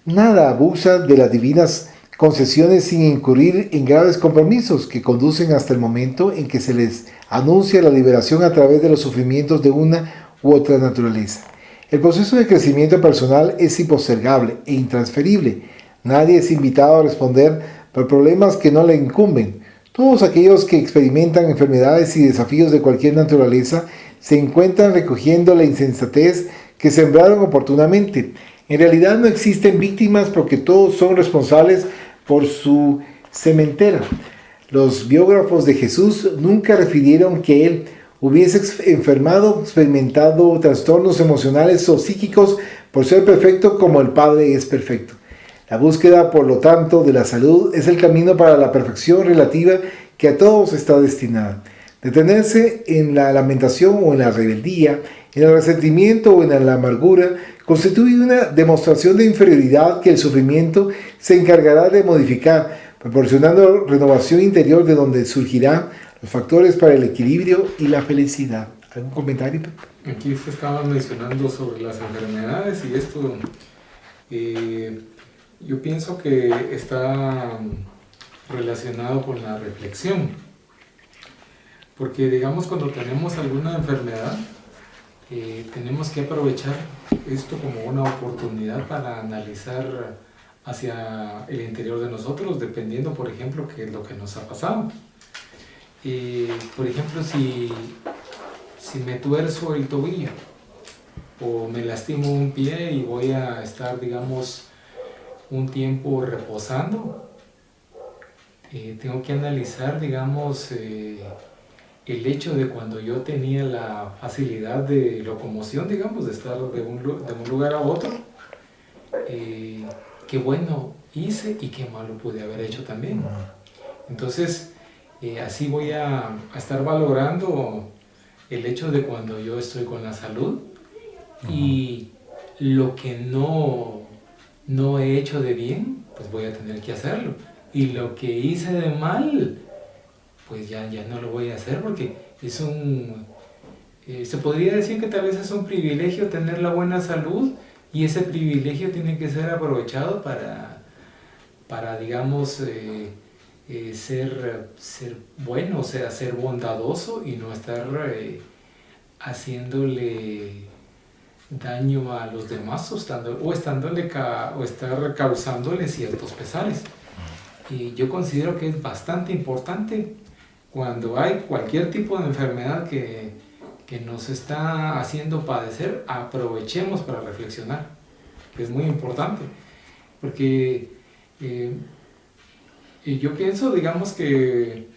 Nada abusa de las divinas concesiones sin incurrir en graves compromisos que conducen hasta el momento en que se les anuncia la liberación a través de los sufrimientos de una u otra naturaleza. El proceso de crecimiento personal es impostergable e intransferible. Nadie es invitado a responder por problemas que no le incumben. Todos aquellos que experimentan enfermedades y desafíos de cualquier naturaleza se encuentran recogiendo la insensatez que sembraron oportunamente. En realidad no existen víctimas porque todos son responsables por su sementera. Los biógrafos de Jesús nunca refirieron que él hubiese enfermado, experimentado trastornos emocionales o psíquicos por ser perfecto como el Padre es perfecto. La búsqueda, por lo tanto, de la salud es el camino para la perfección relativa que a todos está destinada. Detenerse en la lamentación o en la rebeldía, en el resentimiento o en la amargura, constituye una demostración de inferioridad que el sufrimiento se encargará de modificar, proporcionando renovación interior de donde surgirán los factores para el equilibrio y la felicidad. ¿Algún comentario? Aquí se estaba mencionando sobre las enfermedades y esto... yo pienso que está relacionado con la reflexión, porque digamos cuando tenemos alguna enfermedad, tenemos que aprovechar esto como una oportunidad para analizar hacia el interior de nosotros, dependiendo, por ejemplo, qué es lo que nos ha pasado. Por ejemplo, si me tuerzo el tobillo o me lastimo un pie y voy a estar, digamos, un tiempo reposando, tengo que analizar, digamos, el hecho de cuando yo tenía la facilidad de locomoción, digamos, de estar de un lugar a otro, qué bueno hice y qué malo pude haber hecho también. Entonces, así voy a estar valorando el hecho de cuando yo estoy con la salud y lo que no he hecho de bien, pues voy a tener que hacerlo. Y lo que hice de mal, pues ya no lo voy a hacer porque es se podría decir que tal vez es un privilegio tener la buena salud y ese privilegio tiene que ser aprovechado para digamos, ser bueno, o sea, ser bondadoso y no estar haciéndole daño a los demás o estar causándole ciertos pesares. Y yo considero que es bastante importante cuando hay cualquier tipo de enfermedad que nos está haciendo padecer, aprovechemos para reflexionar, que es muy importante, porque yo pienso, digamos que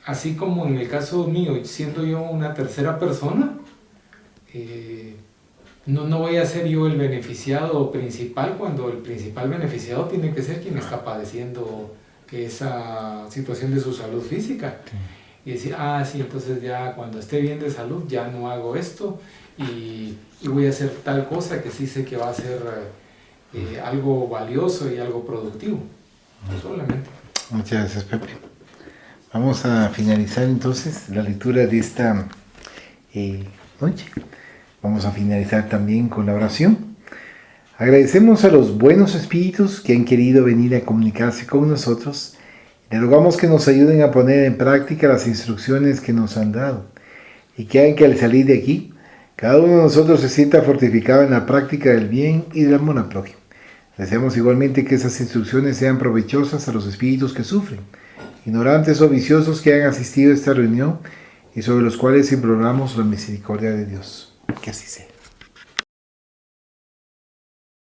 así como en el caso mío, siendo yo una tercera persona, no voy a ser yo el beneficiado principal, cuando el principal beneficiado tiene que ser quien está padeciendo esa situación de su salud física. Sí. Y decir, sí, entonces ya cuando esté bien de salud ya no hago esto y voy a hacer tal cosa que sí sé que va a ser algo valioso y algo productivo. Solamente. Muchas gracias, Pepe. Vamos a finalizar entonces la lectura de esta noche. Vamos a finalizar también con la oración. Agradecemos a los buenos espíritus que han querido venir a comunicarse con nosotros. Le rogamos que nos ayuden a poner en práctica las instrucciones que nos han dado y que hagan que al salir de aquí, cada uno de nosotros se sienta fortificado en la práctica del bien y del amor al prójimo. Deseamos igualmente que esas instrucciones sean provechosas a los espíritus que sufren, ignorantes o viciosos que han asistido a esta reunión y sobre los cuales imploramos la misericordia de Dios. Que así sea.